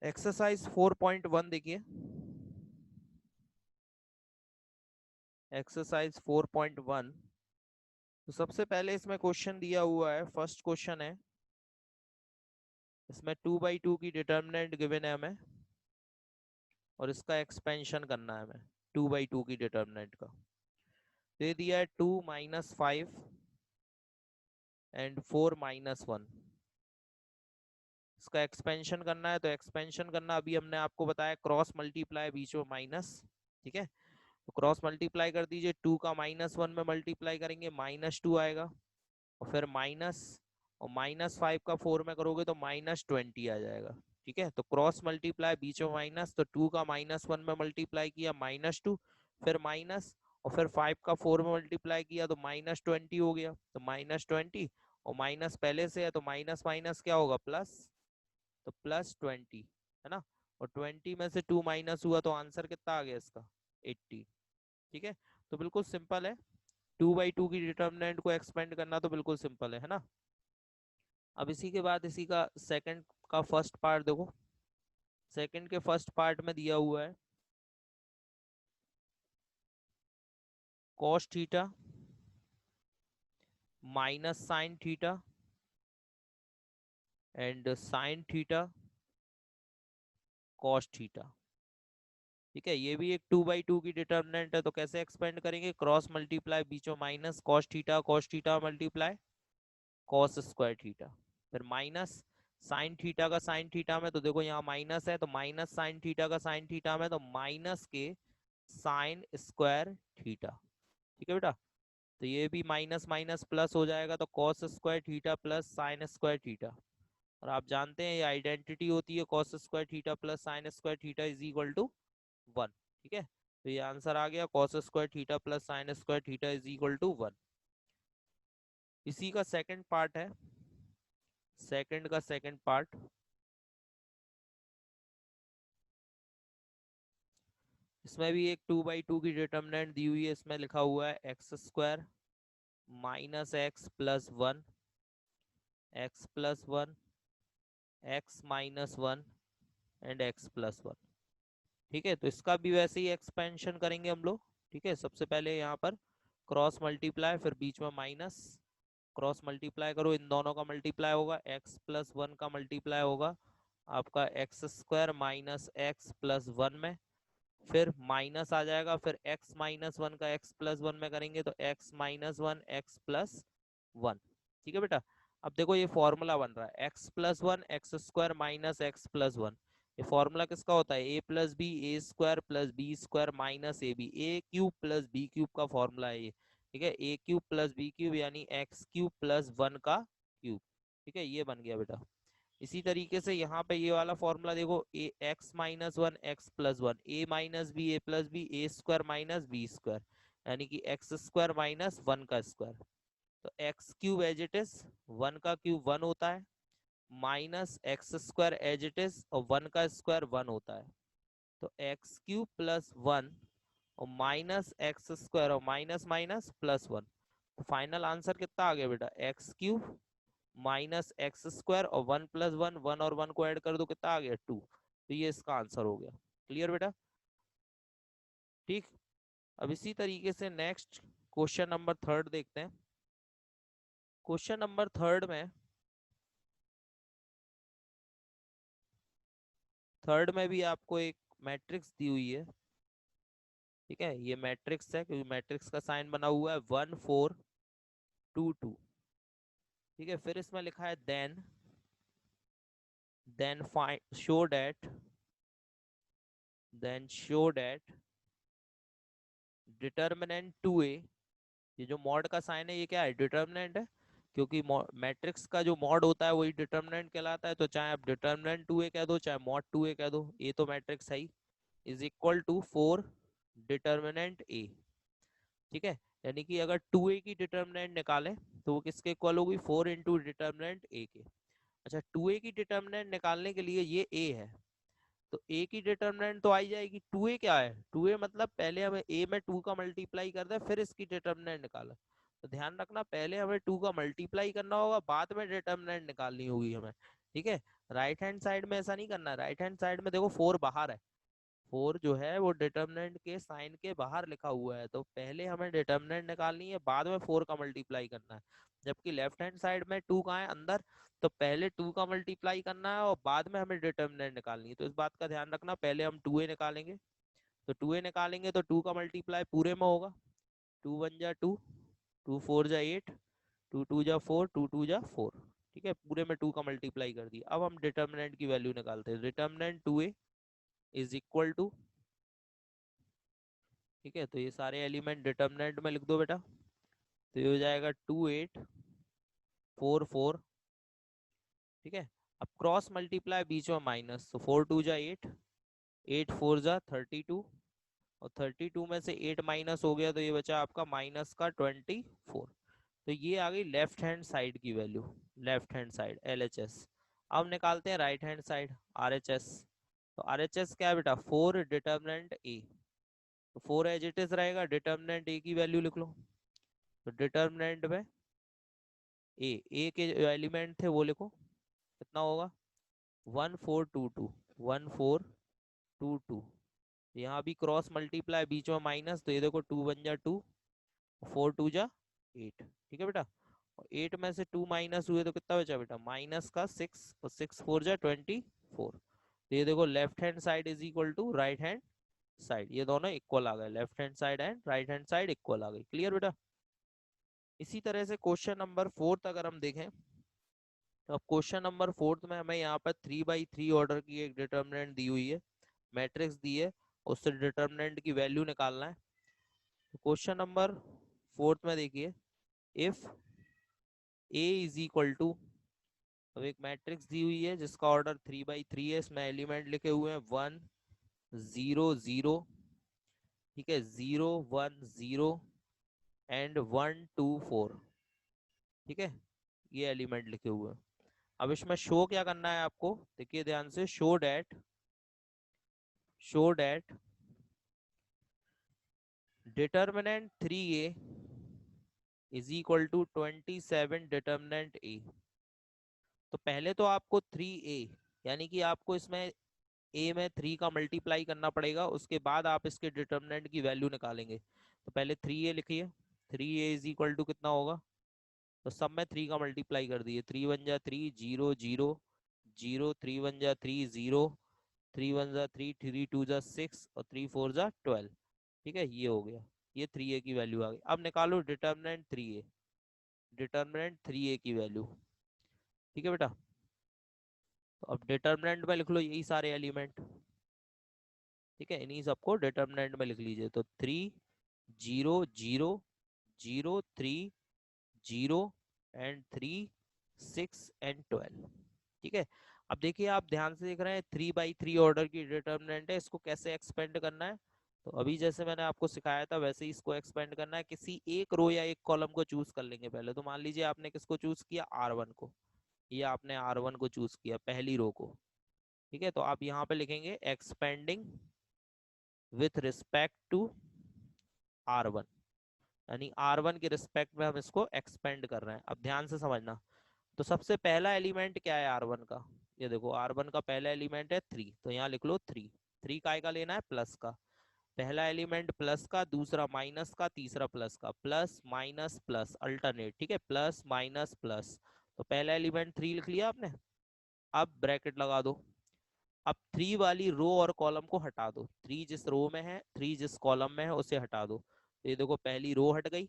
Exercise 4.1 देखिए, exercise 4.1। तो सबसे पहले इसमें क्वेश्चन दिया हुआ है, फर्स्ट क्वेश्चन है इसमें 2/2 की डिटर्मिनेंट गिवन है हमें और इसका एक्सपेंशन करना है हमें 2/2 की डिटर्मिनेंट का। दे दिया है 2 - 5 एंड 4 - 1। इसका एक्सपेंशन करना है, तो एक्सपेंशन करना अभी हमने आपको बताया क्रॉस मल्टीप्लाई बीच में माइनस, ठीक है। तो क्रॉस मल्टीप्लाई कर दीजिए, 2 का -1 में मल्टीप्लाई करेंगे -2 आएगा और फिर माइनस, और -5 का 4 में करोगे तो -20 आ जाएगा, ठीक है। तो क्रॉस मल्टीप्लाई बीच में माइनस, तो 2 का -1 में मल्टीप्लाई किया -2, फिर माइनस, और फिर 5 का 4 में मल्टीप्लाई किया तो -20 हो गया, तो -20, और माइनस पहले से है तो माइनस माइनस क्या होगा प्लस, तो +20 है ना। और 20 में से 2 माइनस हुआ तो आंसर कितना आ गया इसका 80, ठीक है। तो बिल्कुल सिंपल है, 2/2 की डिटर्मिनेंट को एक्सपेंड करना तो बिल्कुल सिंपल है ना। अब इसी के बाद इसी का सेकंड का फर्स्ट पार्ट देखो, सेकंड के फर्स्ट पार्ट में दिया हुआ है cos theta minus sine theta and sine theta cos theta, ठीक है। ये भी एक 2/2 की डिटर्मिनेंट है, तो कैसे एक्सपेंड करेंगे, क्रॉस मल्टीप्लाई बीचों minus, cos theta multiply cos square theta, फिर माइनस साइन थीटा का साइन थीटा में, तो देखो यहाँ माइनस है तो माइनस साइन थीटा का साइन थीटा में, तो माइनस के साइन स्क्वायर थीटा, ठीक है बेटा। तो ये भी माइनस माइनस प्लस हो जाएगा, तो cos square theta plus sine square theta, और आप जानते हैं ये आइडेंटिटी होती है cos square theta plus sine square theta is equal to 1, ठीक है। तो ये आंसर आ गया cos square theta plus sine square theta is equal to 1। इसी का सेकंड पार्ट है, सेकंड का सेकंड पार्ट, इसमें भी एक 2/2 की डिटर्मिनेंट दी हुई है, इसमें लिखा हुआ है x² - x+1 x+1 x-1 and x+1, ठीक है। तो इसका भी वैसे ही एक्सपेंशन करेंगे हम लोग, ठीक है। सबसे पहले यहाँ पर क्रॉस मल्टीप्लाई, फिर बीच में माइनस, क्रॉस मल्टीप्लाई करो, इन दोनों का मल्टीप्लाई होगा, x+1 का मल्टीप्लाई होगा आपका x² - x+1 में, फिर माइनस आ जाएगा, फिर x-1 का x+1 में करेंगे तो x-1 x+1, ठीक है बेटा। अब देखो ये फॉर्मूला बन रहा है x+1 x² - x+1, ये फॉर्मूला किसका होता है, a + b a² + b² - ab, a³ + b³ का फॉर्मूला है ये, ठीक है। a³ + b³ यानी x³ + 1 का क्यूब, ठीक है, ये बन गया बेटा। इसी तरीके से यहाँ पे ये वाला फॉर्मूला देखो, ए x-1 x+1 a - b b² यानी कि x² - 1 का स्क्वायर, तो x³ एज इट इज 1 का क्यूब 1 होता है, minus x² as it is और 1 का स्क्वायर 1 होता है, तो x³ + 1 और माइनस x² और माइनस माइनस +1, तो फाइनल आंसर कितना आ गया बेटा, x³ - x² और 1 + 1 1 और 1 को ऐड कर दो कितना आ गया 2, तो ये इसका आंसर हो गया। क्लियर बेटा, ठीक। अब इसी तरीके से नेक्स्ट क्वेश्चन नंबर थर्ड देखते हैं। क्वेश्चन नंबर थर्ड में भी आपको एक मैट्रिक्स दी हुई है, ठीक है। ये मैट्रिक्स है क्योंकि मैट्रिक्स का साइन बना हुआ है 1 4 2 2, ठीक है। फिर इसमें लिखा है then find show that determinant 2a, ये जो मॉड का साइन है ये क्या है, डिटर्मिनेंट है, क्योंकि मैट्रिक्स का जो मॉड होता है वही डिटर्मिनेंट कहलाता है, तो चाहे आप डिटर्मिनेंट 2a कह दो चाहे मॉड 2a कह दो, ये तो मैट्रिक्स है ही, is equal to 4 determinant a, ठीक है। यानी कि अगर 2a की डिटर्मिनेंट निकालें तो वो किसके इक्वल होगी, 4 इंटू डिटर्मिनेंट a के। अच्छा 2a की डिटर्मिनेंट निकालने के लिए ये a है, तो a की डिटर्मिनेंट तो आई जाएगी, 2a क्या है, 2a मतलब पहले हमें a में 2 का मल्टीप्लाई कर दे फिर इसकी डिटर्मिनेंट निकाला, तो ध्यान रखना पहले हमें 2 का मल्टीप्लाई करना होगा बाद में डिटर्मिनेंट निकालनी होगी हमें, ठीक है। राइट हैंड साइड में ऐसा नहीं करना है। राइट हैंड साइड में देखो 4 बाहर है, 4 जो है वो डिटर्मिनेंट के साइन के बाहर लिखा हुआ है, तो पहले हमें डिटर्मिनेंट निकालनी है, बाद में 4 का मल्टीप्लाई करना है। जबकि लेफ्ट हैंड साइड में 2 कहाँ है, अंदर, तो पहले 2 का मल्टीप्लाई करना है और बाद में हमें डिटर्मिनेंट निकालनी है। तो इस बात का ध्यान रखना, पहले हम 2a निकालेंगे, तो 2a निकालेंगे तो 2 का मल्टीप्लाई पूरे में होगा, 2 1 जा 2, 2 4 जा 8, 2 2 जा 4, 2 2 जा 4। ठीक है, पूरे में 2 का मल्टीप्लाई कर दिया। अब हम डिटर्मिनेंट की वैल्यू निकालते हैं। Determinant 2a is equal to, ठीक है, तो ये सारे एलिमेंट डिटर्मिनेंट में लिख दो बेटा, तो ये हो जाएगा 2 8 4 4। ठीक है, अब क्रॉस मल्टीप्लाई बीच में माइनस, तो 4 2 जा 8, 8 4 जा 32, और 32 में से 8 माइनस हो गया तो ये बचा आपका माइनस का 24। तो ये आ गई लेफ्ट हैंड साइड की value, left hand side LHS। अब निकालते हैं राइट हैंड साइड RHS। तो RHS क्या है बेटा, 4 डिटर्मिनेंट A, तो 4 एज इट इज रहेगा, डिटर्मिनेंट A की वैल्यू लिख लो। तो डिटर्मिनेंट में ए के जो एलिमेंट थे वो लिखो, कितना होगा 1422, 1422। यहाँ भी क्रॉस मल्टीप्लाई बीच में माइनस, तो ये देखो 2 1 जा 2, 4 2 जा 8। ठीक है बेटा, और 8 में से 2 माइनस हुए तो कितना बचा बेटा, माइनस का 6, और 6 4 जा 24। तो ये देखो left hand side is equal to right hand side, ये दोनों इक्वल आ गए, left hand side and right hand side equal आ गई। क्लियर बेटा। इसी तरह से क्वेश्चन नंबर 4 अगर हम देखें, तो अब क्वेश्चन नंबर 4 में हमें यहाँ पर 3/3 ऑर्डर की एक डिटर्मिनेंट दी हुई है, मैट्रिक्स दी है, उससे डिटर्मिनेंट की वैल्यू निकालना है। तो क्वेश्चन नंबर 4 में देखिए, if A is equal to, अब एक मैट्रिक्स दी हुई है जिसका ऑर्डर 3/3 है, इसमें एलिमेंट लिखे हुए हैं 1 0 0, ठीक है, 0 1 0 एंड 1 2 4। ठीक है, ये एलिमेंट लिखे हुए हैं। अब इसमें शो क्या करना है आपको, देखिए ध्यान से, show that determinant 3a is equal to 27 determinant a। तो पहले तो आपको 3a, यानी कि आपको इसमें a में 3 का मल्टीप्लाई करना पड़ेगा, उसके बाद आप इसके डिटर्मिनेंट की वैल्यू निकालेंगे। तो पहले 3a लिखिए, 3a इज इक्वल टू कितना होगा, तो सब में 3 का मल्टीप्लाई कर दिए, 3 1 जा 3 0 0 0, 3 1 जा 3 0, 3 1 जा 3, 3 2 जा 6, और 3 4 जा 12। ठीक है, ये हो गया, ये 3a की वैल्यू आ गई। अब निकालो डिटर्मिनेंट 3a, डिटर्मिनेंट 3a की वैल्यू। ठीक है बेटा, तो अब डिटर्मिनेंट में लिख लो यही सारे एलिमेंट। ठीक है, इन्हीं सबको डिटर्मिनेंट में लिख लीजिए, तो 3 0 0 0 3 0 एंड 3 6 एंड 12। ठीक है, अब देखिए आप ध्यान से देख रहे हैं 3/3 ऑर्डर की डिटर्मिनेंट है, इसको कैसे एक्सपेंड करना है। तो अभी जैसे मैंने आपको सिखाया था वैसे ही इसको एक्सपेंड करना है। किसी एक रो या एक कॉलम को चूज कर लेंगे पहले, तो मान लीजिए आपने किसको चूज किया, R1 को, ये आपने R1 को चूज किया, पहली रो को। ठीक है, तो आप यहाँ पे लिखेंगे expanding with respect to R1, यानी R1 के रिस्पेक्ट में हम इसको एक्सपेंड कर रहे हैं। अब ध्यान से समझना, तो सबसे पहला एलिमेंट क्या है R1 का, ये देखो R1 का पहला एलिमेंट है 3, तो यहाँ लिख लो 3। 3 काय का लेना है, प्लस का, पहला एलिमेंट प्लस का, दूसरा माइनस का, तीसरा प्लस का, प्लस माइनस प्लस अल्टरनेट। ठीक है, प्लस माइनस प्लस, तो पहला एलिमेंट 3 लिख लिया आपने। अब ब्रैकेट लगा दो, अब 3 वाली रो और कॉलम को हटा दो, 3 जिस रो में है, 3 जिस कॉलम में है उसे हटा दो। तो ये देखो पहली रो हट गई,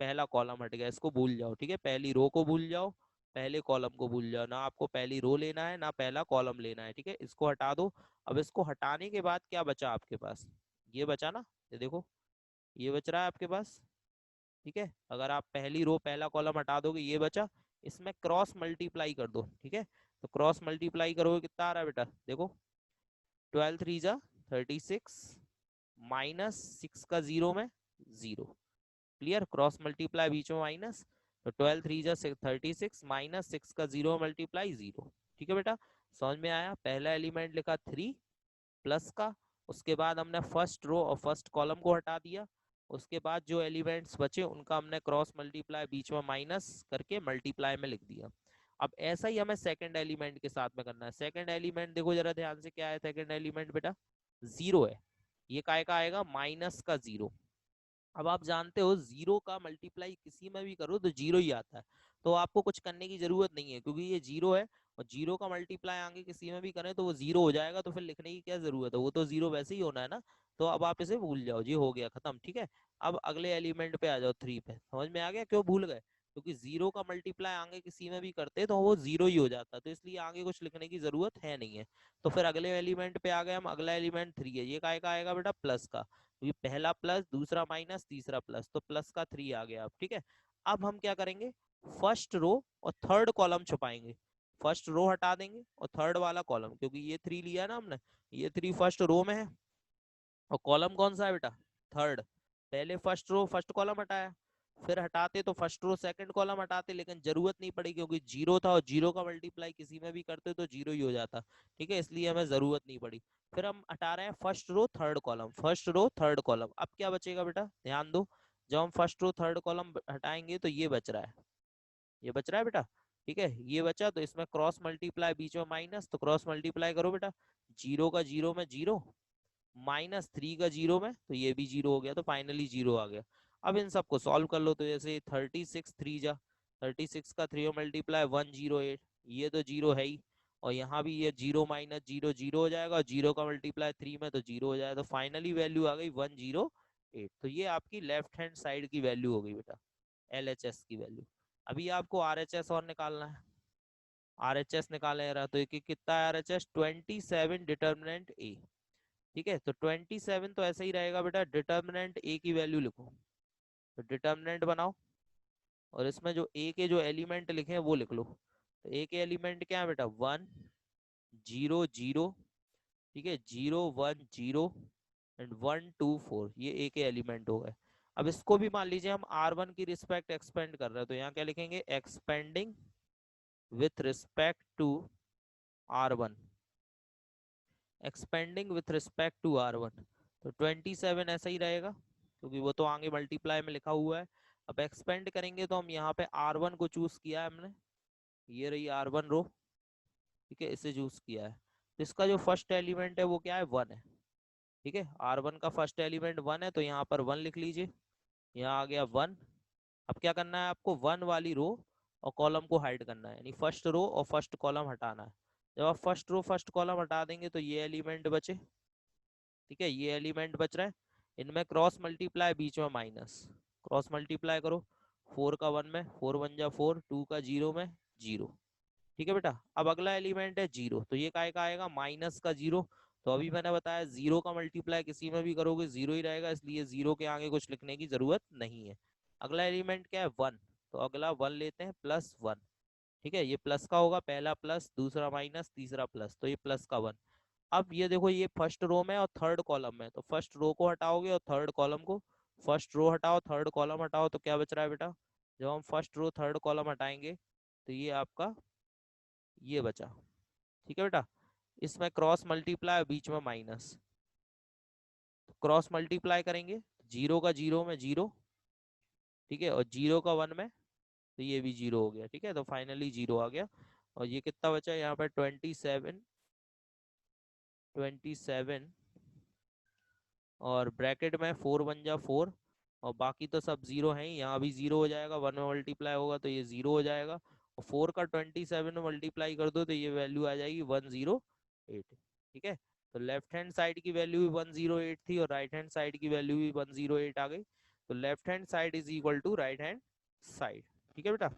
पहला कॉलम हट गया, इसको भूल जाओ। ठीक है, पहली रो को भूल जाओ, पहले कॉलम को भूल जाओ, ना आपको पहली रो लेना है ना पहला कॉलम लेना है। ठीक है, इसको हटा दो। अब इसको हटाने के बाद क्या बचा आपके पास, ये बचा ना, ये देखो ये बच रहा है आपके पास। ठीक है, अगर आप पहली रो पहला कॉलम हटा दोगे ये बचा, इसमें क्रॉस मल्टीप्लाई कर दो। ठीक है, तो क्रॉस मल्टीप्लाई करोगे कितना आ रहा है बेटा, देखो 12 3 जा 36, माइनस 6 का 0 में 0। क्लियर, क्रॉस मल्टीप्लाई बीच में माइनस, तो 12 3 जा 36, माइनस 6 का 0 मल्टीप्लाई 0। ठीक है बेटा, समझ में आया। पहला एलिमेंट लिखा 3 प्लस का, उसके बाद हमने फर्स्ट रो और फर्स्ट कॉलम को हटा दिया, उसके बाद जो एलिमेंट्स बचे उनका हमने क्रॉस मल्टीप्लाई बीच में माइनस करके मल्टीप्लाई में लिख दिया। अब ऐसा ही हमें सेकंड एलिमेंट के साथ में करना है। सेकंड एलिमेंट देखो जरा ध्यान से, क्या है सेकंड एलिमेंट बेटा, 0 है। ये काय का आएगा, माइनस का 0। अब आप जानते हो जीरो का मल्टीप्लाई किसी में भी करो तो जीरो ही आता है, तो आपको कुछ करने की जरूरत नहीं है, क्योंकि ये जीरो है और जीरो का मल्टीप्लाई आगे किसी में भी करें तो वो जीरो हो जाएगा, तो फिर लिखने की क्या जरूरत है, वो तो जीरो वैसे ही होना है ना। तो अब आप इसे भूल जाओ, जी हो गया खत्म, ठीक है। अब अगले एलिमेंट पे आ जाओ, 3 पे। समझ में आ गया क्यों भूल गए, क्योंकि जीरो का मल्टीप्लाई आगे किसी में भी करते तो वो जीरो ही हो जाता, तो इसलिए आगे कुछ लिखने की जरूरत है नहीं है। तो फिर अगले एलिमेंट पे आ गए हम, अगला एलिमेंट 3 है, ये काय का आएगा बेटा, प्लस का। तो ये पहला प्लस, दूसरा माइनस, तीसरा प्लस, तो प्लस का 3 आ गया अब, ठीक है। अब हम क्या करेंगे, फर्स्ट रो और थर्ड कॉलम छुपाएंगे। फर्स्ट रो हटा देंगे और थर्ड वाला कॉलम, क्योंकि ये 3 लिया ना हमने, ये 3 फर्स्ट रो में है और कॉलम कौन सा है बेटा, थर्ड। पहले फर्स्ट रो फर्स्ट कॉलम हटाया, फिर हटाते तो फर्स्ट रो सेकंड कॉलम हटाते, लेकिन जरूरत नहीं पड़ी क्योंकि जीरो था और जीरो का मल्टीप्लाई किसी में भी करते तो जीरो ही हो जाता, ठीक है, इसलिए हमें जरूरत नहीं पड़ी। फिर हम हटा रहे हैं first row third column, first row third column. अब क्या बचेगा बेटा, ध्यान दो, जब हम फर्स्ट रो थर्ड कॉलम हटाएंगे तो ये बच रहा है, ये बच रहा है बेटा, ठीक है, ये बचा, तो इसमें क्रॉस मल्टीप्लाई, बीच में माइनस, तो क्रॉस मल्टीप्लाई करो बेटा, जीरो का जीरो में जीरो, -3 का जीरो में, तो ये भी जीरो हो गया, तो फाइनली जीरो आ गया। अब इन सबको सॉल्व कर लो, तो जैसे 36 3 जा, 36 का 3 मल्टीप्लाई 108, ये तो जीरो है ही, और यहाँ भी ये जीरो माइनस जीरो जीरो हो जाएगा, और जीरो का मल्टीप्लाई 3 में तो जीरो हो जाएगा, तो फाइनली वैल्यू आ गई 108। तो ये आपकी लेफ्ट हैंड साइड की वैल्यू हो गई बेटा, LHS की वैल्यू। अभी आपको RHS और निकालना है, RHS निकाले रहा, तो एक कितना है RHS, 27 डिटर्मिनेंट A, ठीक है। तो 27 तो ऐसा ही रहेगा बेटा, डिटर्मिनेंट ए की वैल्यू लिखो, तो डिटर्मिनेंट बनाओ, और इसमें जो ए के जो एलिमेंट लिखे हैं वो लिख लो। तो ए के एलिमेंट क्या है बेटा, 1 0 0, ठीक है, 0 1 0 एंड 1 2 4, ये ए के एलिमेंट हो गए। अब इसको भी मान लीजिए हम R1 की रिस्पेक्ट एक्सपेंड कर रहे हैं, तो यहाँ क्या लिखेंगे, expanding with respect to R1, expanding with respect to R1। तो 27 ऐसा ही रहेगा, क्योंकि वो तो आगे मल्टीप्लाई में लिखा हुआ है। अब एक्सपेंड करेंगे तो हम यहाँ पे R1 को चूज किया है हमने, ये रही R1 रो, ठीक है, इसे चूज किया है। तो इसका जो फर्स्ट एलिमेंट है वो क्या है, 1 है, ठीक है। R1 का फर्स्ट एलिमेंट 1 है, तो यहाँ पर 1 लिख लीजिए, यहाँ आ गया 1। अब क्या करना है आपको, 1 वाली रो और कॉलम को हाइड करना है, यानी फर्स्ट रो और फर्स्ट कॉलम हटाना है। जब आप फर्स्ट रो फर्स्ट कॉलम हटा देंगे तो ये एलिमेंट बचे, ठीक है, ये एलिमेंट बच रहा है। इनमें क्रॉस मल्टीप्लाई, बीच में माइनस, क्रॉस मल्टीप्लाई करो, 4 का 1 में, 4 1 जा 4, 2 का 0 में 0, ठीक है बेटा। अब अगला एलिमेंट है 0, तो ये काय का आएगा, माइनस का 0। तो अभी मैंने बताया जीरो का मल्टीप्लाई किसी में भी करोगे जीरो ही रहेगा, इसलिए जीरो के आगे कुछ लिखने की जरूरत नहीं है। अगला एलिमेंट क्या है, 1, तो अगला 1 लेते हैं, +1, ठीक है, ये प्लस का होगा, पहला प्लस, दूसरा माइनस, तीसरा प्लस, तो ये प्लस का 1। अब ये देखो, ये फर्स्ट रो में और थर्ड कॉलम में, तो फर्स्ट रो को हटाओगे और थर्ड कॉलम को, फर्स्ट रो हटाओ थर्ड कॉलम हटाओ, तो क्या बच रहा है बेटा, जब हम फर्स्ट रो थर्ड कॉलम हटाएंगे तो ये आपका ये बचा, ठीक है बेटा। इसमें क्रॉस मल्टीप्लाई, बीच में माइनस, क्रॉस मल्टीप्लाई करेंगे, जीरो का जीरो में जीरो, ठीक है, और जीरो का 1 में, तो ये भी जीरो हो गया, ठीक है, तो फाइनली जीरो आ गया। और ये कितना बचा यहाँ पे, 27, 27, और ब्रैकेट में 4 1 जा 4, और बाकी तो सब जीरो है ही, यहाँ भी जीरो हो जाएगा, 1 में मल्टीप्लाई होगा तो ये जीरो हो जाएगा, और 4 का 27 में मल्टीप्लाई कर दो तो ये वैल्यू आ जाएगी 108, ठीक है। तो लेफ्ट हैंड साइड की वैल्यू भी 108 थी और राइट हैंड साइड की वैल्यू भी 108 आ गई, तो left hand side is equal to right hand side, ठीक है बेटा।